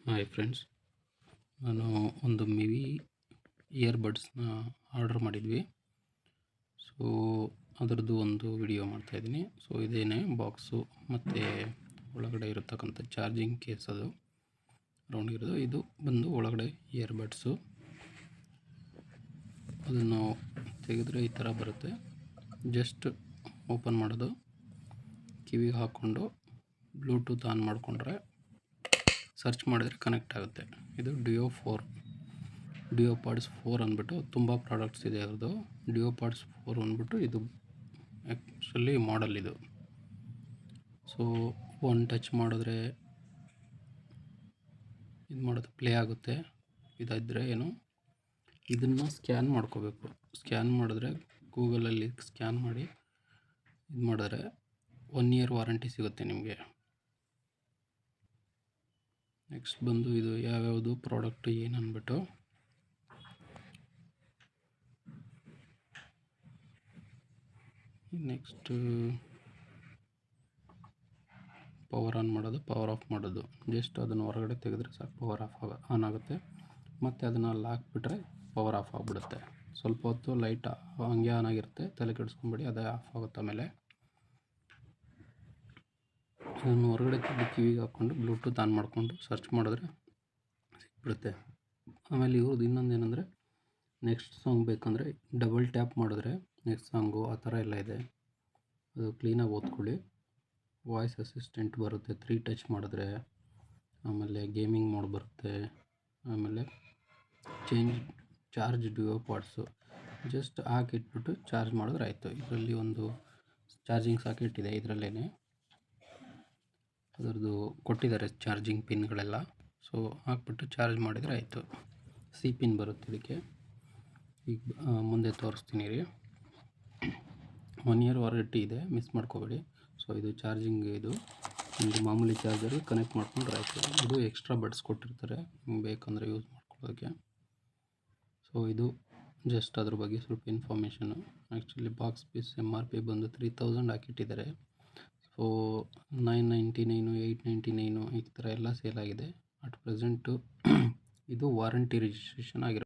Hi friends, ನಾನು ಒಂದು Mivi ಇಯರ್ಬಡ್ಸ್ನ order ಮಾಡಿದ್ವಿ. ಸೊ ಅದರದ್ದು ಒಂದು ವಿಡಿಯೋ ಮಾಡ್ತಾಯಿದ್ದೀನಿ. ಸೊ ಇದೇನೇ ಬಾಕ್ಸು ಮತ್ತು ಒಳಗಡೆ ಇರತಕ್ಕಂಥ ಚಾರ್ಜಿಂಗ್ ಕೇಸ್, ಅದು ರೌಂಡ್ ಇರೋದು. ಇದು ಬಂದು ಒಳಗಡೆ ಇಯರ್ಬಡ್ಸು. ಅದನ್ನು ತೆಗೆದ್ರೆ ಈ ಥರ ಬರುತ್ತೆ. ಜಸ್ಟ್ ಓಪನ್ ಮಾಡೋದು, ಕಿವಿಗೆ ಹಾಕ್ಕೊಂಡು ಬ್ಲೂಟೂತ್ ಆನ್ ಮಾಡಿಕೊಂಡ್ರೆ ಸರ್ಚ್ ಮಾಡಿದ್ರೆ ಕನೆಕ್ಟ್ ಆಗುತ್ತೆ. ಇದು ಡಿಯೋಪಾಡ್ಸ್ 4 ಅಂದ್ಬಿಟ್ಟು ತುಂಬ ಪ್ರಾಡಕ್ಟ್ಸ್ ಇದೆ ಅದರದ್ದು. ಡಿಯೋಪಾಡ್ಸ್ 4 ಅಂದ್ಬಿಟ್ಟು ಇದು ಆ್ಯಕ್ಚುಲಿ ಮಾಡೆಲ್ ಇದು. ಸೊ ಒಂದು ಟಚ್ ಮಾಡಿದ್ರೆ ಇದು ಮಾಡೋದು ಪ್ಲೇ ಆಗುತ್ತೆ. ಇದಾದರೆ ಏನು, ಇದನ್ನು ಸ್ಕ್ಯಾನ್ ಮಾಡ್ಕೋಬೇಕು. ಸ್ಕ್ಯಾನ್ ಮಾಡಿದ್ರೆ ಗೂಗಲಲ್ಲಿ ಸ್ಕ್ಯಾನ್ ಮಾಡಿ ಇದು ಮಾಡಿದ್ರೆ 1 ಇಯರ್ ವಾರಂಟಿ ಸಿಗುತ್ತೆ ನಿಮಗೆ. ನೆಕ್ಸ್ಟ್ ಬಂದು ಇದು ಯಾವ್ಯಾವುದು ಪ್ರಾಡಕ್ಟ್ ಏನು ಅಂದ್ಬಿಟ್ಟು, ನೆಕ್ಸ್ಟ್ ಪವರ್ ಆನ್ ಮಾಡೋದು, ಪವರ್ ಆಫ್ ಮಾಡೋದು. ಜಸ್ಟ್ ಅದನ್ನು ಹೊರಗಡೆ ತೆಗೆದ್ರೆ ಸಾಕು, ಪವರ್ ಆನ್ ಆಗುತ್ತೆ. ಮತ್ತು ಅದನ್ನು ಅಲ್ಲಿ ಹಾಕ್ಬಿಟ್ರೆ ಪವರ್ ಆಫ್ ಆಗಿಬಿಡುತ್ತೆ. ಸ್ವಲ್ಪ ಹೊತ್ತು ಲೈಟ್ ಹಂಗೆ ಆನ್ ಆಗಿರುತ್ತೆ, ತಲೆ ಕೆಡಿಸ್ಕೊಂಬೇಡಿ, ಅದೇ ಆಫ್ ಆಗುತ್ತೆ. ಆಮೇಲೆ ಅದನ್ನು ಹೊರಗಡೆ ತೆಗೆದು ಕಿವಿಗೆ ಹಾಕ್ಕೊಂಡು ಬ್ಲೂಟೂತ್ ಆನ್ ಮಾಡಿಕೊಂಡು ಸರ್ಚ್ ಮಾಡಿದ್ರೆ ಸಿಕ್ಬಿಡುತ್ತೆ. ಆಮೇಲೆ ಇವ್ರದ್ದು ಇನ್ನೊಂದು ಏನಂದರೆ, ನೆಕ್ಸ್ಟ್ ಸಾಂಗ್ ಬೇಕಂದರೆ ಡಬಲ್ ಟ್ಯಾಪ್ ಮಾಡಿದ್ರೆ ನೆಕ್ಸ್ಟ್ ಸಾಂಗು ಆ ಥರ ಎಲ್ಲ ಇದೆ. ಅದು ಕ್ಲೀನಾಗಿ ಓದ್ಕೊಳ್ಳಿ. ವಾಯ್ಸ್ ಅಸಿಸ್ಟೆಂಟ್ ಬರುತ್ತೆ 3 ಟಚ್ ಮಾಡಿದ್ರೆ. ಆಮೇಲೆ ಗೇಮಿಂಗ್ ಮೋಡ್ ಬರುತ್ತೆ. ಆಮೇಲೆ ಚಾರ್ಜ್ ಡಿಯೋಪಾಡ್ಸು. ಜಸ್ಟ್ ಹಾಕಿಟ್ಬಿಟ್ಟು ಚಾರ್ಜ್ ಮಾಡಿದ್ರೆ ಆಯಿತು. ಇದರಲ್ಲಿ ಒಂದು ಚಾರ್ಜಿಂಗ್ ಸಾಕೆಟ್ ಇದೆ, ಇದರಲ್ಲೇ ಅದರದ್ದು ಕೊಟ್ಟಿದ್ದಾರೆ ಚಾರ್ಜಿಂಗ್ ಪಿನ್ಗಳೆಲ್ಲ. ಸೊ ಹಾಕ್ಬಿಟ್ಟು ಚಾರ್ಜ್ ಮಾಡಿದರೆ ಆಯಿತು. ಸಿ ಪಿನ್ ಬರುತ್ತೆ ಇದಕ್ಕೆ. ಈಗ ಮುಂದೆ ತೋರಿಸ್ತೀನಿ ರೀ. 1 ಇಯರ್ ವಾರಂಟಿ ಇದೆ, ಮಿಸ್ ಮಾಡ್ಕೋಬೇಡಿ. ಸೊ ಇದು ಚಾರ್ಜಿಂಗ್, ಇದು ನಿಮಗೆ ಮಾಮೂಲಿ ಚಾರ್ಜರ್ಗೆ ಕನೆಕ್ಟ್ ಮಾಡ್ಕೊಂಡ್ರೆ ಆಯಿತು. ಇದು ಎಕ್ಸ್ಟ್ರಾ ಬಡ್ಸ್ ಕೊಟ್ಟಿರ್ತಾರೆ ನಿಮ್ಗೆ ಬೇಕಂದರೆ ಯೂಸ್ ಮಾಡ್ಕೊಳ್ಳೋಕ್ಕೆ. ಸೊ ಇದು ಜಸ್ಟ್ ಅದ್ರ ಬಗ್ಗೆ ಸ್ವಲ್ಪ information. Actually box piece MRP ಬಂದು 3000 ಹಾಕಿಟ್ಟಿದ್ದಾರೆ. ಸೊ 999, 899 ಈ ಥರ ಎಲ್ಲ ಸೇಲ್ ಆಗಿದೆ ಅಟ್ ಪ್ರೆಸೆಂಟು. ಇದು ವಾರಂಟಿ ರಿಜಿಸ್ಟ್ರೇಷನ್ ಆಗಿರೋ